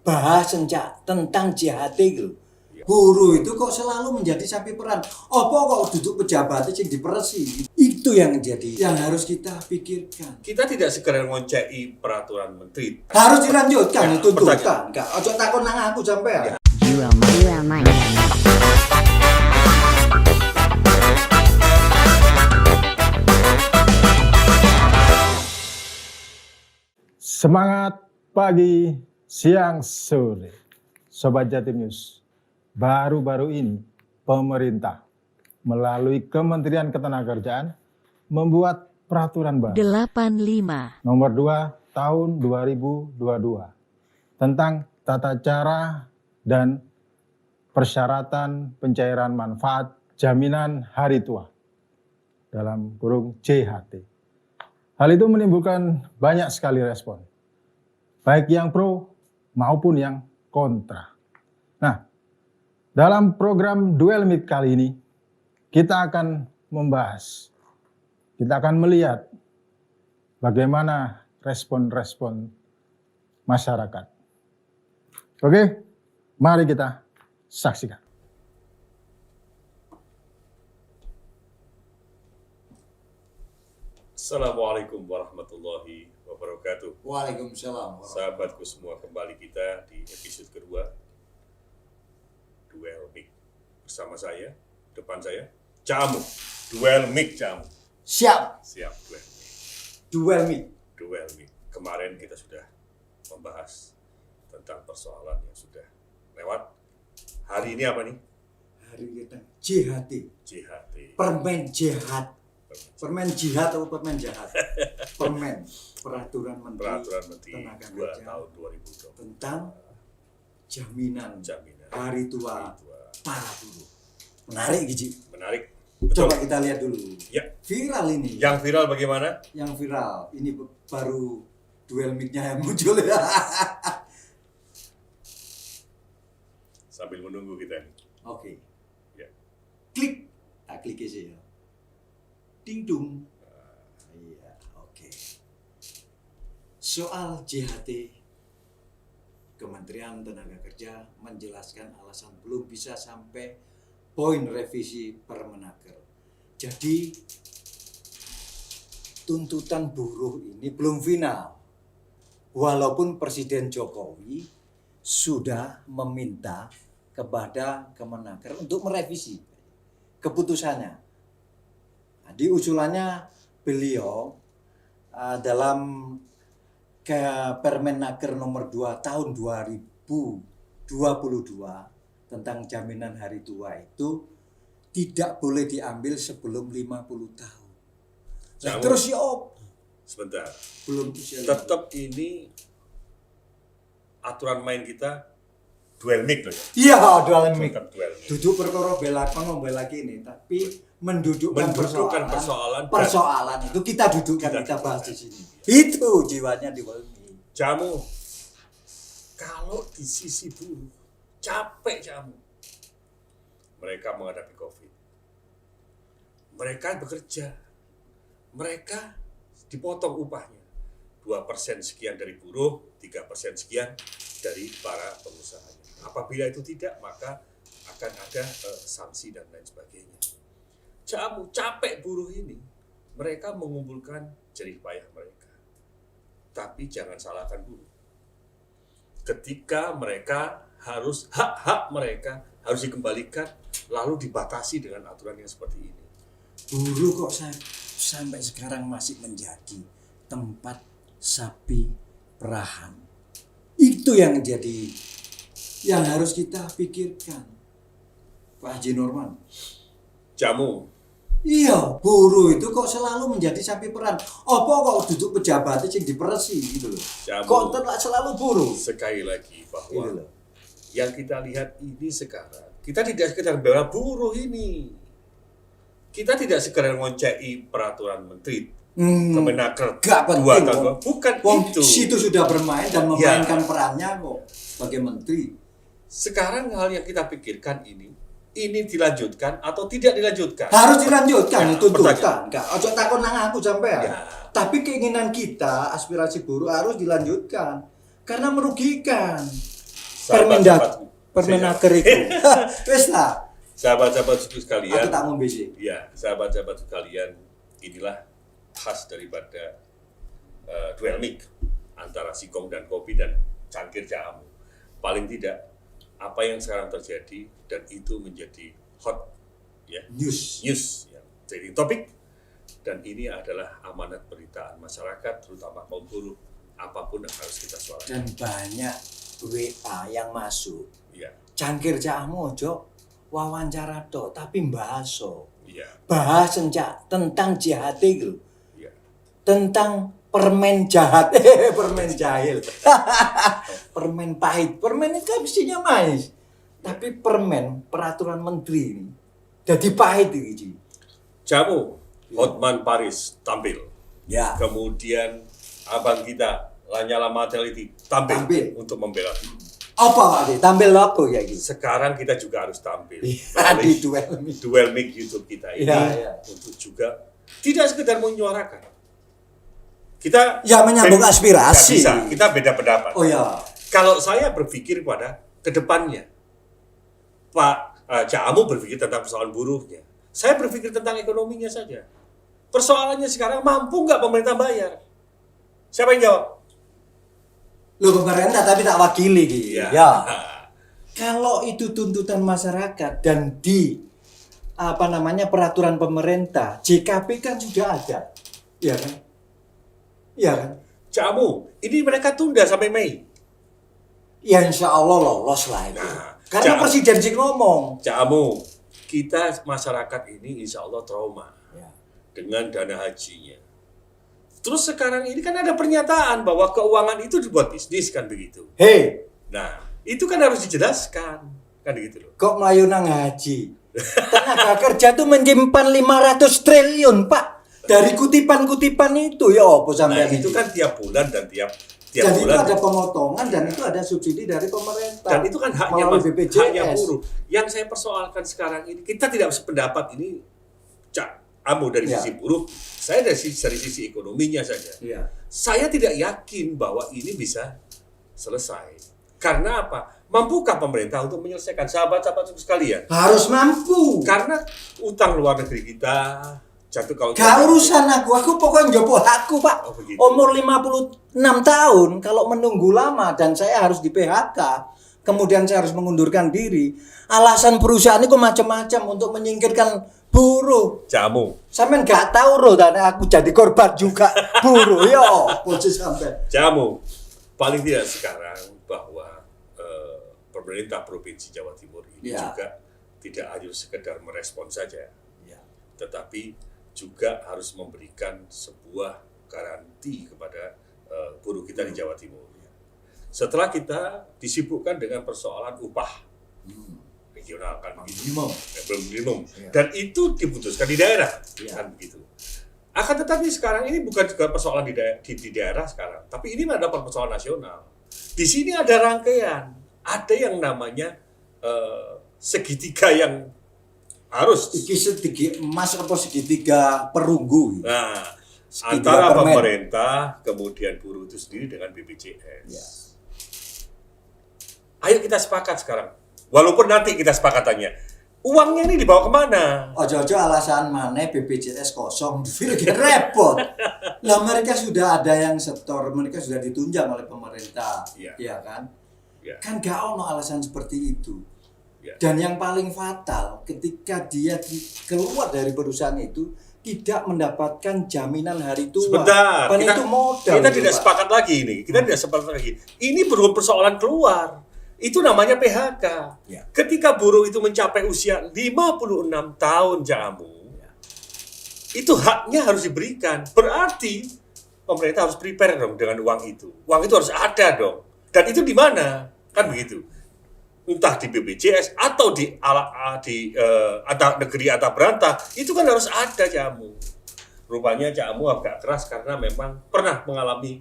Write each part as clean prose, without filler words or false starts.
bahas tentang JHT gitu. Buruh itu kok selalu menjadi sapi peran. Apa kok duduk pejabat yang diperesi? Itu yang harus kita pikirkan. Kita tidak sekedar ngoncei peraturan menteri. Harus dilanjutkan Ya, itu tuntutan. pertanyaan. Enggak, ojo takon nang aku sampean. Jual mania. Semangat pagi, siang, sore. Sobat Jatim News, baru-baru ini pemerintah melalui Kementerian Ketenagakerjaan membuat peraturan baru 85. nomor 2 tahun 2022 tentang tata cara dan persyaratan pencairan manfaat jaminan hari tua dalam kurung JHT. Hal itu menimbulkan banyak sekali respon, baik yang pro maupun yang kontra. Nah, dalam program Duel Meet kali ini, kita akan membahas, kita akan melihat bagaimana respon-respon masyarakat. Oke, mari kita saksikan. Assalamualaikum warahmatullahi wabarakatuh. Waalaikumsalam. Sahabatku semua, kembali kita di episode kedua Duel Mic. Bersama saya, depan saya, Camu. Duel Mic Camu. Siap, Siap, Duel Mic. duel meet. Duel Mic. Kemarin kita sudah membahas tentang persoalan yang sudah lewat. Hari ini apa nih? Hari kita JHT, JHT. permen jahat. Permen jihad atau permen jahat? Permen, peraturan Menteri Tenaga 2 Kerja tahun 2020 tentang jaminan hari tua para buruh. Menarik Giji. Menarik. Coba kita lihat dulu. Ya. Viral ini. Yang viral bagaimana? Yang viral. Ini baru duel mic-nya yang muncul ya. Sambil menunggu kita nih. Oke. Ya. Klik. Klik aja ya. Ding dung. Iya, oke. Soal JHT, Kementerian Tenaga Kerja menjelaskan alasan belum bisa sampai poin revisi Permenaker. Jadi tuntutan buruh ini belum final. Walaupun Presiden Jokowi sudah meminta kepada Kemenaker untuk merevisi keputusannya. Nah, di usulannya beliau dalam ke Permenaker nomor 2 tahun 2022 tentang jaminan hari tua itu tidak boleh diambil sebelum 50 tahun. Nah, terus ya Sebentar. belum usia. Tetap ini aturan main kita duel mic loh ya. Iya, duel mic. Tetap duel mic. Duduk perkara bela kono bela kini, tapi mendudukkan persoalan itu kita dudukkan, kita bahas di sini. Itu jiwanya di Walmi. Jamu, kalau di sisi buruh capek Jamu. Mereka menghadapi COVID. Mereka bekerja. Mereka dipotong upahnya. 2% sekian dari buruh, 3% sekian dari para pengusahanya. Apabila itu tidak, maka akan ada sanksi dan lain sebagainya. Jamu, capek buruh ini. Mereka mengumpulkan jerih payah mereka. Tapi jangan salahkan buruh. Ketika mereka harus, hak-hak mereka harus dikembalikan, lalu dibatasi dengan aturan yang seperti ini. Buruh kok sampai sekarang masih menjadi tempat sapi perahan. Itu yang harus kita pikirkan. Pak Haji Norman. Jamu, Iya, buruh itu kok selalu menjadi sapi peran. Apa kok duduk pejabat yang diperesi gitu loh. Jamu. Kok selalu buruh. Sekali lagi bahwa Gitu loh. yang kita lihat ini sekarang, kita tidak sekedar bela buruh ini. Kita tidak sekedar ngoncei peraturan menteri Kemenaker Gak 2 penting. tahun 2020. Bukan Wong itu. situ sudah bermain dan memainkan perannya kok sebagai menteri. Sekarang hal yang kita pikirkan ini dilanjutkan atau tidak dilanjutkan? Harus dilanjutkan Ya, itu tuntutan. pertanyaan. Enggak, ojo takon nang aku sampean. Ya. Tapi keinginan kita, aspirasi buruh harus dilanjutkan karena merugikan. Permenaker itu. Wes lah. Sahabat-sahabatku sekalian. Aku tak ngombe sih. Ya, sahabat-sahabatku sekalian, inilah khas daripada duel mic antara singkong dan kopi dan cangkir jamu. Paling tidak apa yang sekarang terjadi dan itu menjadi hot ya News. ya, jadi topik, dan ini adalah amanat pemberitaan masyarakat terutama kaum buruh, apapun yang harus kita suarakan. Dan banyak WA yang masuk. Iya, Cangkir jamu ojo wawancara tok, tapi bahaso. iya, Bahas tentang jihad itu. iya. Tentang permen jahat, permen jahil, permen pahit, permen itu mestinya manis, tapi permen peraturan menteri ini jadi pahit gitu. Jamu Hotman Paris tampil, Ya, kemudian abang kita Lanyala Mataliti tampil untuk membela. apa Pak? Tampil apa ya gitu? Sekarang kita juga harus tampil Di duel mic YouTube kita ini untuk juga tidak sekedar menyuarakan. Kita ya menyambung aspirasi. Bisa, kita beda pendapat. Oh ya. Kalau saya berpikir pada kedepannya, Pak Jamu berpikir tentang persoalan buruhnya. Saya berpikir tentang ekonominya saja. Persoalannya sekarang, mampu nggak pemerintah bayar? Siapa yang jawab? Lo pemerintah tapi tak wakili gitu. Iya. Ya. Kalau itu tuntutan masyarakat dan di peraturan pemerintah, JKP kan sudah ada. Iya kan? Iya kan? Jamu, ini mereka tunda sampai Mei. Ya insya Allah lolos lah itu. Nah, Karena presiden sih ngomong. Jamu, kita masyarakat ini insya Allah trauma Ya. dengan dana hajinya. Terus sekarang ini kan ada pernyataan bahwa keuangan itu dibuat bisnis, kan begitu. Hei, Nah, itu kan harus dijelaskan, kan gitu loh. kok Melayu nang haji? Tenaga kerja tuh menyimpan 500 triliun, Pak. Dari kutipan-kutipan itu ya apa sampai Nah, itu kan tiap bulan dan tiap dan itu bulan. ada pemotongan dan itu ada subsidi dari pemerintah. Dan itu kan haknya melalui BPJS. haknya buruh. Yang saya persoalkan sekarang ini, kita tidak sependapat ini, Cak Amu dari Ya. sisi buruh, saya dari sisi ekonominya saja. Iya. Saya tidak yakin bahwa ini bisa selesai. Karena apa? Mampukah pemerintah untuk menyelesaikan, sahabat-sahabat sekalian? Harus mampu. Karena utang luar negeri kita jatuh kalau Gak urusan aku pokoknya jopo aku, Pak. Oh, begitu. Umur 56 tahun, kalau menunggu lama dan saya harus di PHK, kemudian saya harus mengundurkan diri, alasan perusahaan itu macam-macam untuk menyingkirkan buruh. Jamu. Sampean gak tahu loh, dan aku jadi korban juga buruh. Yo, posisi sampean. Jamu. Paling tidak sekarang bahwa pemerintah Provinsi Jawa Timur ini Ya. juga tidak hanya sekedar merespon saja, Ya. tetapi juga harus memberikan sebuah garansi kepada buruh kita di Jawa Timur. Setelah kita disibukkan dengan persoalan upah regional, kan begitu, belum minimum, Ya. dan itu diputuskan di daerah, Ya. kan begitu. Akan tetapi sekarang ini bukan juga persoalan di daerah sekarang, tapi ini adalah persoalan nasional. Di sini ada rangkaian, ada yang namanya segitiga yang harus. Iki segitiga emas apa segitiga perunggu? Nah, Segitiga antara permen. pemerintah kemudian buruh itu sendiri dengan BPJS. Ya. Ayo kita sepakat sekarang. Walaupun nanti kita sepakatannya, uangnya ini dibawa kemana? Ojo-ojo alasan mana BPJS kosong, repot. Lah mereka sudah ada yang setor, mereka sudah ditunjang oleh pemerintah, Iya. ya kan? Ya. Kan gak ono alasan seperti itu. Ya. Dan yang paling fatal ketika dia keluar dari perusahaan itu tidak mendapatkan jaminan hari tua. Sebentar, Kan itu modal. kita itu, tidak Pak. sepakat lagi ini. Kita tidak sepakat lagi. Ini belum persoalan keluar. Itu namanya PHK. Ya. Ketika buruh itu mencapai usia 56 tahun, Jamu, itu haknya harus diberikan. Berarti pemerintah harus prepare dong dengan uang itu. Uang itu harus ada dong. Dan itu di mana? Kan begitu. Entah di BPJS atau di antar negeri atau berantah, itu kan harus ada, Jamu. Rupanya Jamu agak keras karena memang pernah mengalami.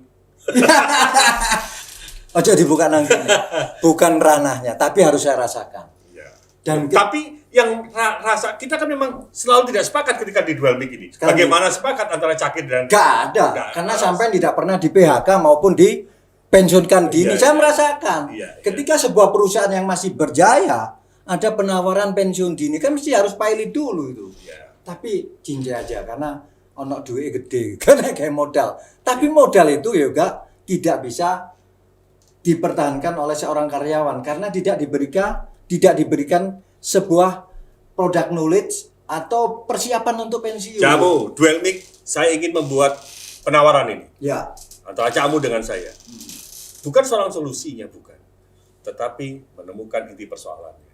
Ojo dibuka nanti. Bukan ranahnya, tapi harus saya rasakan. Ya. Dan Tapi yang rasa kita kan memang selalu tidak sepakat ketika di dual mic ini. Sekarang Bagaimana sepakat antara Cakir dan gak ada, Nggak karena ada. sampai tidak pernah di PHK maupun di pensiunkan dini. Iya, Saya iya. merasakan Iya, iya. ketika sebuah perusahaan yang masih berjaya ada penawaran pensiun dini kan mesti harus pilot dulu itu. Ya. Tapi cincin aja karena ono duit gede karena kayak modal. Tapi modal itu juga tidak bisa dipertahankan oleh seorang karyawan karena tidak diberikan sebuah produk knowledge atau persiapan untuk pensiun. Jamu, duel mic, saya ingin membuat penawaran ini Ya. antara Camu dengan saya. Bukan soal solusinya, bukan. Tetapi menemukan inti persoalannya.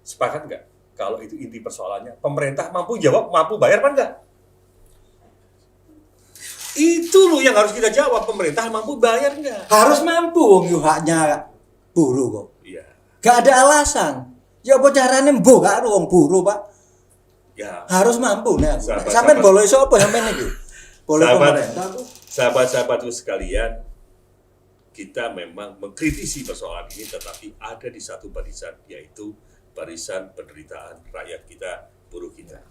Sepakat nggak? Kalau itu inti persoalannya, pemerintah mampu jawab, mampu bayar apa enggak? Itu loh yang harus kita jawab, pemerintah mampu bayar enggak? Harus mampu wong yo haknya buruh kok. Iya. Gak ada alasan. Ya apa carane mbok karo wong buruh, Pak? Ya. Harus mampu nih aku. Sahabat- Sampai sahabat- boleh sapa sampean iki? Boleh Sahabat- pemerintah kok. Sahabat-sahabatku sekalian, kita memang mengkritisi persoalan ini, tetapi ada di satu barisan, yaitu barisan penderitaan rakyat kita, buruh kita.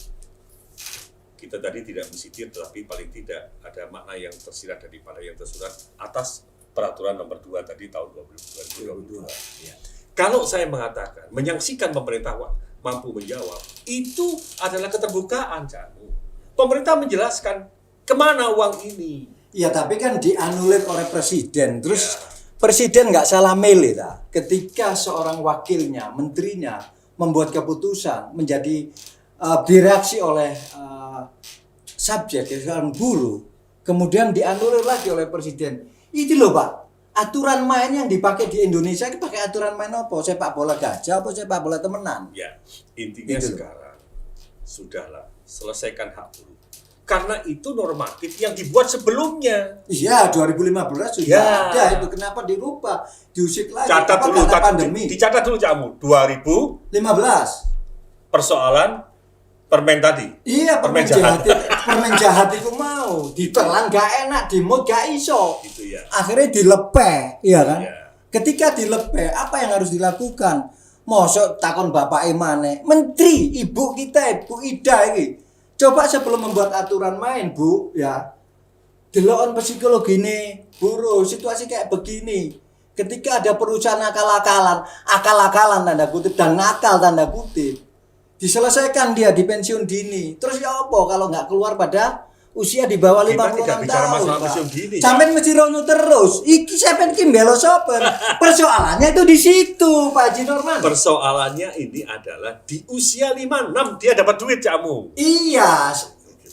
Kita tadi tidak mensitir, tetapi paling tidak ada makna yang tersirat daripada yang tersurat atas peraturan nomor 2 tadi tahun 2022. Ya. Kalau saya mengatakan, menyaksikan pemerintah mampu menjawab, itu adalah keterbukaan, Camu. Pemerintah menjelaskan kemana uang ini. Ya tapi kan dianulir oleh presiden. Terus Ya. presiden nggak salah milih ta. Ketika seorang wakilnya, menterinya membuat keputusan menjadi direaksi oleh subjek ya seorang buruh, kemudian dianulir lagi oleh presiden. Itu loh Pak, aturan main yang dipakai di Indonesia itu pakai aturan main apa? Sepak bola gajah apa sepak bola temenan? Ya, intinya Itu. sekarang sudahlah selesaikan hak buruh. Karena itu normatif yang dibuat sebelumnya. Iya, 2015 sudah Ya. ada itu. Kenapa dirubah? Diusik lagi. Catat Apa dulu, karena pandemi? dicatat dulu Camu. 2000 15. persoalan permen tadi. Iya, Permen permen jahat itu mau ditelan gak enak, dimut gak iso. Gitu ya. Akhirnya dilepeh, iya kan? Iya. Ketika dilepeh, apa yang harus dilakukan? Mosok takon bapak Imane, menteri, ibu kita, ibu Ida ini. Coba sebelum membuat aturan main, Bu, ya. Delokon psikologi ini, buruh, situasi kayak begini. Ketika ada perusahaan akal-akalan tanda kutip dan nakal tanda kutip. Diselesaikan dia di pensiun dini. Terus ya apa kalau nggak keluar pada usia di bawah Kita 56 tidak bicara tahun. masalah Pak. pensiun dini, ya. Sampai mesti rono terus. Iki sampean ki mbelo sapa? Persoalannya itu di situ, Pak Haji Norman. Persoalannya ini adalah di usia 56 dia dapat duit Camu. Iya,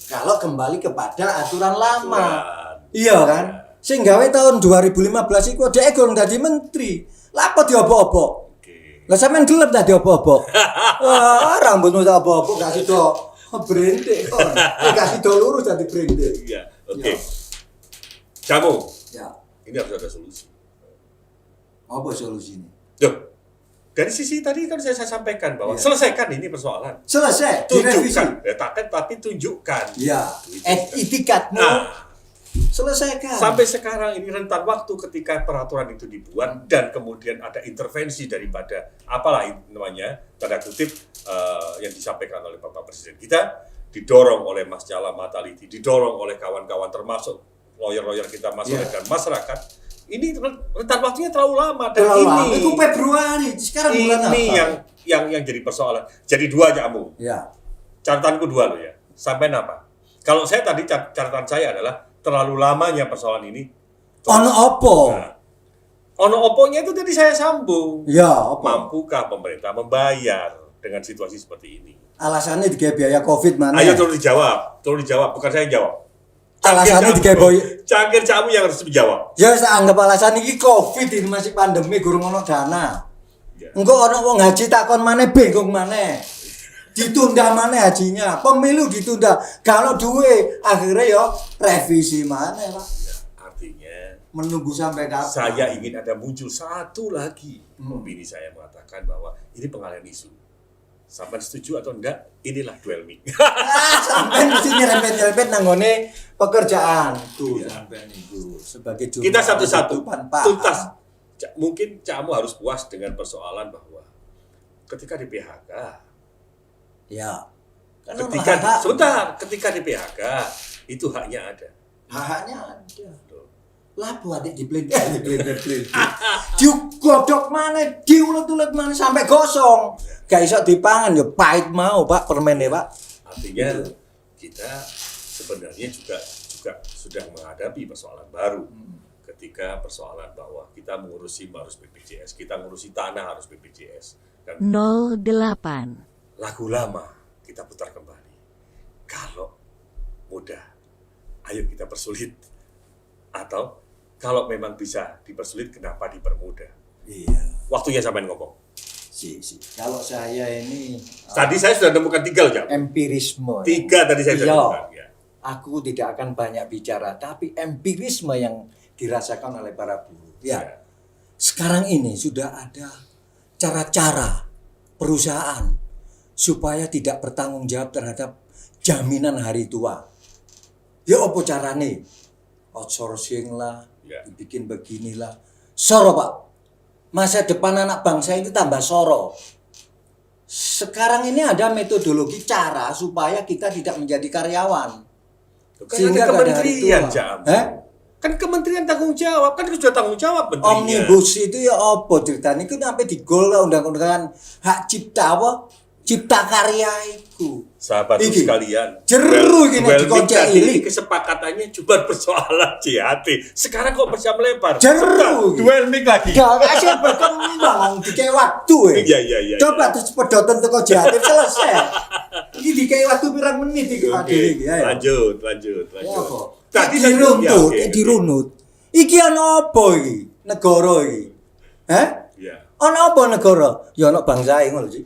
kalau kembali kepada aturan lama. Aturan. Iya kan? Sing gawe tahun 2015 iku dhek gorong dadi menteri. Lah apa diobok-obok? Oke. Lah sampean gelem tadi obok-obok. Wah, rambutmu tak obok-obok gak sido brendek kon. Gak sido lurus dadi brendek. Iya, oke. Ya. Camu, Ya, ini harus ada solusi. apa solusinya? Loh, dari sisi tadi kan saya sampaikan bahwa Iya. selesaikan ini persoalan. Selesai, direvisi. Tunjukkan, ya, tapi tunjukkan. Ya, itikadmu Nah, selesaikan. sampai sekarang ini rentan waktu ketika peraturan itu dibuat dan kemudian ada intervensi daripada apalah namanya tanda kutip yang disampaikan oleh Bapak Presiden kita, didorong oleh Mas Jala Mataliti, didorong oleh kawan-kawan termasuk lawyer-lawyer kita dan masyarakat. Ini rentan waktunya terlalu lama dan Terlalu lama. ini Itu Februari, sekarang bulan apa? ini yang jadi persoalan. Jadi dua Camu. Ya. Catatanku dua loh ya. Sampai apa? Kalau saya tadi catatan saya adalah terlalu lamanya persoalan ini. Ono opo? Nah, ono oponya itu tadi saya sambung. Ya, apa? Mampukah pemerintah membayar dengan situasi seperti ini? Alasannya digawe biaya Covid mana? Ayo tolong dijawab, bukan saya yang jawab. Alasannya digawe Cangkir Camu yang harus menjawab. Ya saya anggap alasan ini Covid ini masih pandemi gurung ono dana. Ya. Engko ono wong haji takon maneh bingung maneh. Ditunda maneh hajinya, pemilu ditunda. Kalau duwe akhirnya ya revisi maneh, Pak. Ya, artinya Menunggu sampai kapan? saya ingin ada muncul satu lagi opini saya mengatakan bahwa ini pengalihan isu. Sampai setuju atau enggak, inilah duel mic. Sampai mesti nyerempet-nyerempet nanggone pekerjaan. Tuh Iya. sampai niku sebagai juru Kita satu-satu kehidupan, Pak. tuntas. Mungkin Camu harus puas dengan persoalan bahwa ketika di PHK, Ya. ketika di PHK itu haknya ada. Haknya ada. Tuh. Lah buat diblender. Digodhog maneh, diulet-ulet maneh sampai gosong. Gak iso dipangan yo pahit mau, Pak, permennya, Pak. Artinya kita sebenarnya juga sudah menghadapi persoalan baru. Ketika persoalan bahwa kita mengurusi harus BPJS, kita mengurusi tanah harus BPJS. Dan 08. lagu lama kita putar kembali. Kalau mudah, ayo kita persulit. Atau kalau memang bisa dipersulit, kenapa dipermudah? Iya. Waktunya sampai ngomong. Si. Kalau saya ini Tadi saya sudah nemukan 3 jam. empirisme. 3 tadi saya sudah Iya. nemukan. Ya. Aku tidak akan banyak bicara, tapi empirisme yang dirasakan oleh para buruh. Ya. Sekarang ini sudah ada cara-cara perusahaan supaya tidak bertanggung jawab terhadap jaminan hari tua. Ya apa carane? Outsourcing lah, Ya. dibikin beginilah. Soro, Pak. Masa depan anak bangsa ini tambah soro. Sekarang ini ada metodologi cara supaya kita tidak menjadi karyawan. Kan Sehingga ada pada hari kementerian, tua. Jam. Hah? Kan kementerian tanggung jawab, kan itu sudah tanggung jawab menterinya. Omnibus itu ya apa ceritanya? Itu sampai digol lah undang-undangan hak cipta apa? Cipta karya itu. Sahabat Iki. sekalian, Jeru gini dikoncek tadi ini. kesepakatannya cuma persoalan JHT. Sekarang kok bisa melebar? Jeru. Sebentar, duel mic lagi. Gak kasih berkembang dikei waktu Iya. Coba terus pedotan teko jatim selesai. Ini dikei waktu pirang menit iki Pak Oke, Dewi iki ayo. lanjut. Ya apa? Tadi Tadi saya dirunut, ya, oke. dirunut. Iki ana apa iki? Negara iki. Hah? Ya. Ana apa negara? Ya ana bangsae ngono sih.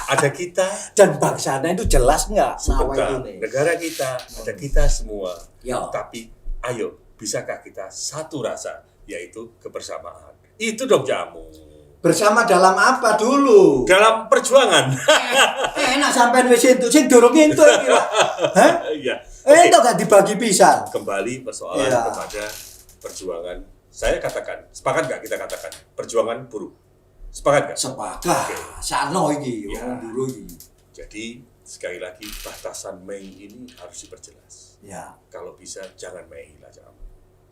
Ada kita, Dan bangsanya itu jelas enggak? sebentar. ini. Negara kita, ada kita semua. Ya. Tapi ayo, bisakah kita satu rasa, yaitu kebersamaan? Itu dong jamu. Bersama dalam apa dulu? Dalam perjuangan. Enak sampean wis entuk sing durung entuk iki, Pak. Hah? Iya. Entuk gak dibagi pisan. Kembali persoalan Iya. kepada perjuangan. Saya katakan, sepakat nggak kita katakan perjuangan buruh? Sepakat nggak? Sepakat. Oke. Sano iki, Ya. wong dulu iki. Jadi sekali lagi batasan Mei ini harus diperjelas. Ya, Kalau bisa jangan Mei lah jangan.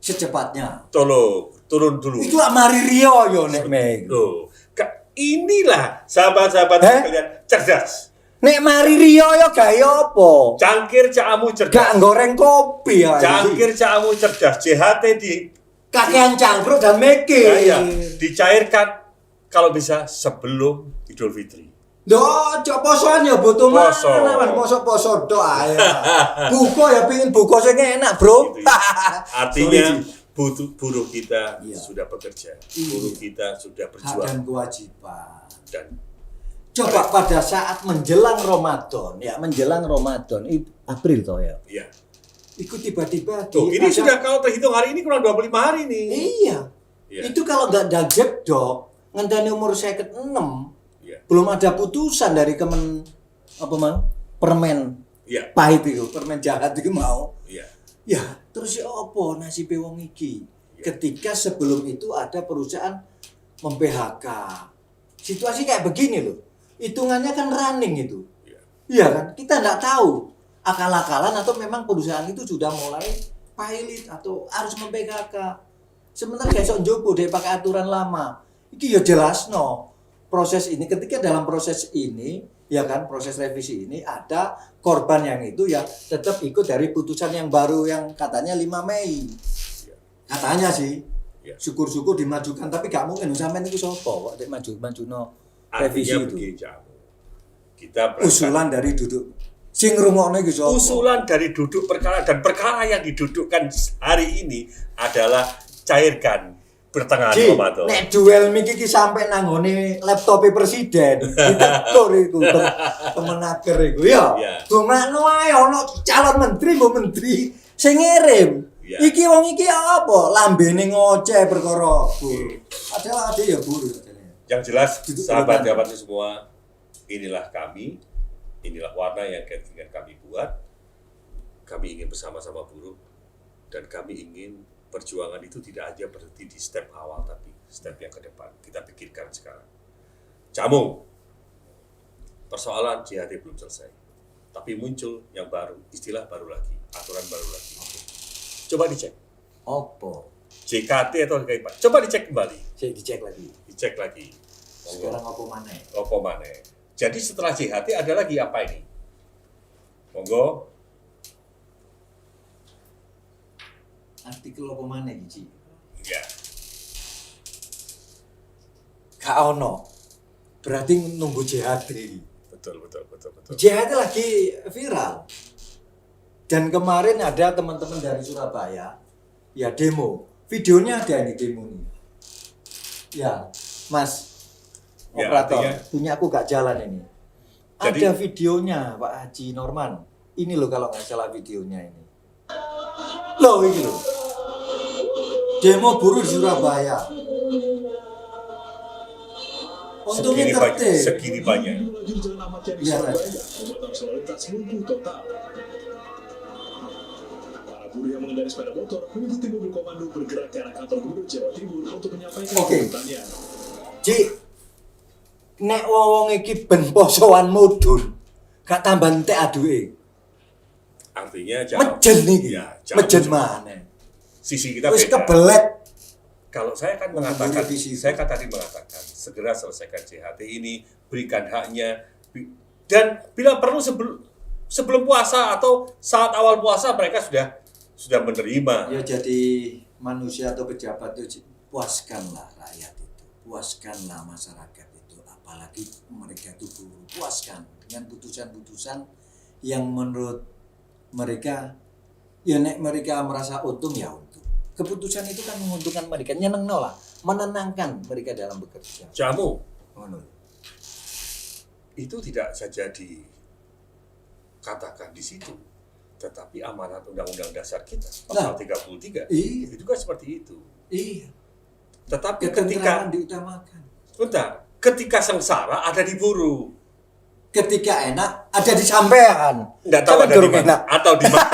secepatnya. Tolong turun dulu. Itu amari Rio yo nek Meg. Loh, inilah sahabat-sahabat Heh? sekalian cerdas. Nek mari Rio yo gawe apa? Cangkir camu Gak cerdas. goreng kopi ya. Cangkir camu cerdas. JHT kakean cangkruk dan mikir. ya, dicairkan kalau bisa sebelum Idul Fitri. Loh, cok posoan ya butuh Poso. mana? Poso do ae. Buka ya pengin buka sing enak, Bro. Gitu ya. Artinya Sorry, buruh kita Iya. sudah bekerja, Iya. buruh kita sudah hak berjuang dan kewajiban. dan Coba pada saat menjelang Ramadan, April toh ya. ya. Itu tiba-tiba Tuh, ini ada- sudah kalau terhitung hari ini kurang 25 hari nih. Iya. Iya. Itu kalau nggak dajek dok, ngenteni umur 56, Iya. belum ada putusan dari permen Iya. pahit itu, permen jahat itu mau. Iya. Ya, terus ya apa nasib wong iki? Ketika sebelum itu ada perusahaan mem-PHK. Situasi kayak begini loh. Hitungannya kan running itu. Iya. Iya kan? Kita nggak tahu akal-akalan atau memang perusahaan itu sudah mulai pilot atau harus mem-PHK. Sementara kayak sok njobo deh pakai aturan lama. Iki ya jelas no. Proses ini ketika dalam proses ini ya kan proses revisi ini ada korban yang itu ya tetap ikut dari putusan yang baru yang katanya 5 Mei. Iya. Katanya sih. Iya. Syukur-syukur dimajukan tapi gak mungkin sampean itu sapa kok dek maju revisi Artinya itu. begini Jamu. Kita berangkat- Usulan dari duduk sing ngrungokno iki sapa? usulan dari duduk perkara dan perkara yang didudukkan hari ini adalah cairkan pertengahan Ji, Ramadan. nek duel miki iki sampe nanggone laptop presiden. Ditetur iku kemenaker iku ya. Iya. Dongakno ae ana calon menteri mbok menteri sing ngirim. Iya. Iki wong iki apa? Lambene ngoceh perkara buruh. Padahal ade ya buruh. Yang jelas, Duduk sahabat-sahabat semua, inilah kami, inilah warna yang ingin kami buat. Kami ingin bersama-sama buruh, dan kami ingin perjuangan itu tidak aja berhenti di step awal, tapi step yang ke depan. Kita pikirkan sekarang. Camung, persoalan JHT belum selesai. Tapi muncul yang baru, istilah baru lagi, aturan baru lagi. Coba dicek. Opo. JKT atau KIPA? Coba dicek kembali. Saya dicek lagi. Dicek lagi. Sekarang opo mana? Apa maneh. Jadi setelah JHT ada lagi apa ini? Monggo. Artikel opo mana iki? Ya. Gak ono. Berarti nunggu JHT ini. Betul. JHT lagi viral. Dan kemarin ada teman-teman dari Surabaya ya demo. Videonya ada ini demo nih. Ya, Mas Ya, operator, artinya- punya aku gak jalan ini. Jadi- Ada videonya Pak Haji Norman. Ini loh kalau nggak salah videonya ini. Loh ini loh. Demo buruh di Surabaya. Untungnya tertib. Segini banyak. Iya, Para buruh yang mengendarai sepeda motor mengikuti mobil komando bergerak ke arah kantor gubernur Jawa Timur untuk menyampaikan Oke. tuntutannya. Ji, nek wong iki ben posoan mudun, gak tambah entek aduke. Artinya Mejen iki. Ya, Mejen maneh. Sisi kita Wis beda. kebelet. Kalau saya kan Menggurui mengatakan, di situ. saya kan tadi mengatakan segera selesaikan JHT ini, berikan haknya, dan bila perlu sebelum puasa atau saat awal puasa mereka sudah menerima. Ya jadi manusia atau pejabat itu puaskanlah rakyat itu, puaskanlah masyarakat itu, apalagi mereka itu buruh, puaskan dengan putusan-putusan yang menurut mereka ya nek mereka merasa untung ya untung. Keputusan itu kan menguntungkan mereka, nyenengno lah, menenangkan mereka dalam bekerja. Jamu Ngono. itu tidak saja dikatakan di situ, tetapi amanat Undang-Undang Dasar kita pasal 33 Iya, itu kan seperti itu. iya. Tetapi Ketentraman diutamakan. ketika sengsara ada di buruh, Ketika enak ada di sampean. nggak tahu Sampean ada di durung mana enak. atau di mana.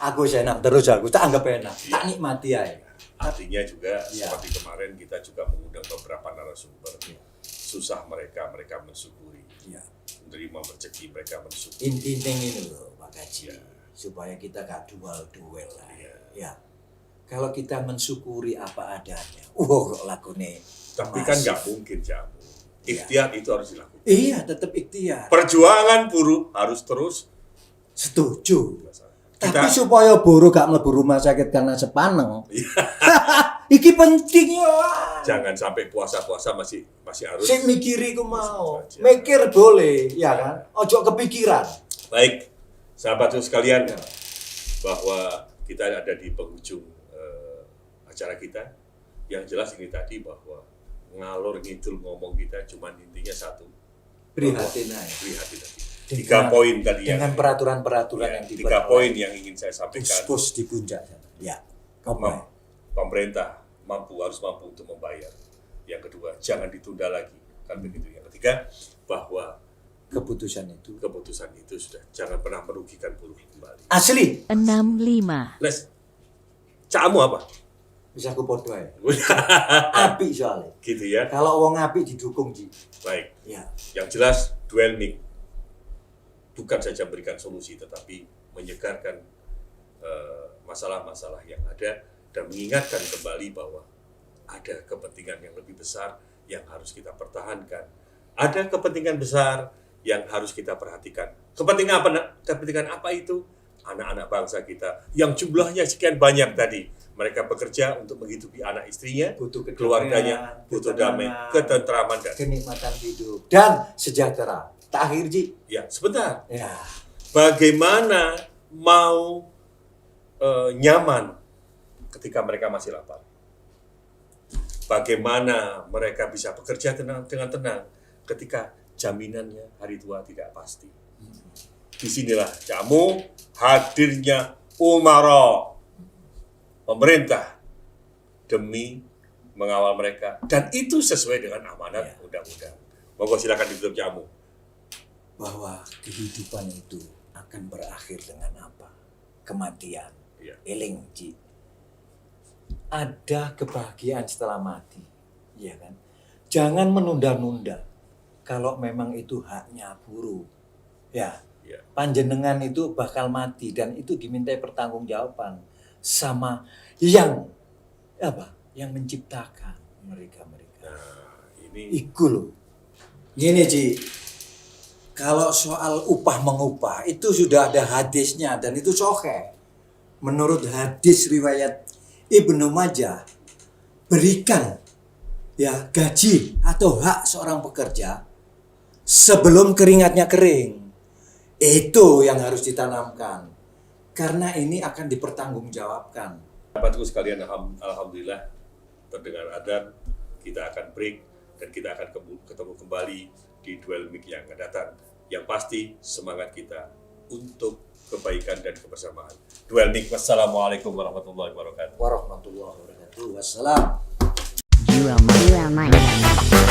Aku enak terus aku tak anggap enak, Iya. tak nikmati aja. Artinya juga Iya. seperti kemarin kita juga mengundang beberapa narasumber. Iya. Susah mereka mensyukuri. Ya. Menerima rezeki mereka mensyukuri. Intinya ini loh Pak Gaji, Iya. supaya kita gak duel lah. Iya. Ya. Kalau kita mensyukuri apa adanya, kok lagune. Tapi kan nggak mungkin jamu. Ikhtiar itu harus dilakukan. Iya, tetap ikhtiar. Perjuangan buruh harus terus Setuju. dilaksanakan. Tapi supaya buruh gak mlebu rumah sakit karena sepaneng. Iki penting ya. Jangan sampai puasa-puasa masih harus. Sing mikiri ku mau. Saja. Mikir boleh, ya kan? Ojo kepikiran. Baik, sahabat sekalian, Ya. bahwa kita ada di penghujung acara kita. Yang jelas ini tadi bahwa ngalor ngidul ngomong kita cuman intinya satu. Prihatin aja. Prihatin tadi. Dengan- 3 poin tadi Dengan peraturan-peraturan ya, yang 3 poin yang ingin saya sampaikan. pus di puncak sana. Ya. Apa? Pemerintah harus mampu untuk membayar. Yang kedua, jangan ditunda lagi. Kan begitu. Yang ketiga, bahwa Keputusan itu. keputusan itu sudah jangan pernah merugikan buruh kembali. Asli. 65, Les, cakmu apa? Bisa aku podo ae. Api soalnya. Gitu ya. Kalau wong api didukung Ji. Baik. Ya. Yang jelas, duel mic bukan saja memberikan solusi, tetapi menyegarkan masalah-masalah yang ada dan mengingatkan kembali bahwa ada kepentingan yang lebih besar yang harus kita pertahankan. Ada kepentingan besar yang harus kita perhatikan. Kepentingan apa? Kepentingan apa itu? Anak-anak bangsa kita yang jumlahnya sekian banyak tadi. Mereka bekerja untuk menghidupi anak istrinya, Butuh kedamaian, keluarganya, butuh damai, ketentraman dan kenikmatan hidup dan sejahtera. Tak akhir Ji. ya sebentar. Ya. Bagaimana mau nyaman ketika mereka masih lapar? Bagaimana mereka bisa bekerja dengan tenang ketika jaminannya hari tua tidak pasti? Disinilah jamu hadirnya umara pemerintah demi mengawal mereka, dan itu sesuai dengan amanat undang-undang. Monggo silakan ditutup jamu. Bahwa kehidupan itu akan berakhir dengan apa? Kematian. Iya. Eling Ji. Ada kebahagiaan setelah mati. Iya kan? Jangan menunda-nunda. Kalau memang itu haknya buruh. Ya. Iya. Panjenengan itu bakal mati dan itu dimintai pertanggungjawaban. sama yang yang menciptakan mereka. Nah, ini Iku loh. Gini Ci, kalau soal upah mengupah itu sudah ada hadisnya dan itu sahih. Menurut hadis riwayat Ibnu Majah, berikan ya gaji atau hak seorang pekerja sebelum keringatnya kering. Itu yang harus ditanamkan. Karena ini akan dipertanggungjawabkan. sahabatku sekalian, alhamdulillah terdengar adzan, kita akan break dan kita akan ketemu kembali di Duel Mic yang akan datang. Yang pasti semangat kita untuk kebaikan dan kebersamaan. Duel Mic, wassalamualaikum warahmatullahi wabarakatuh. Warahmatullahi wabarakatuh. Wassalam. Duel Mic.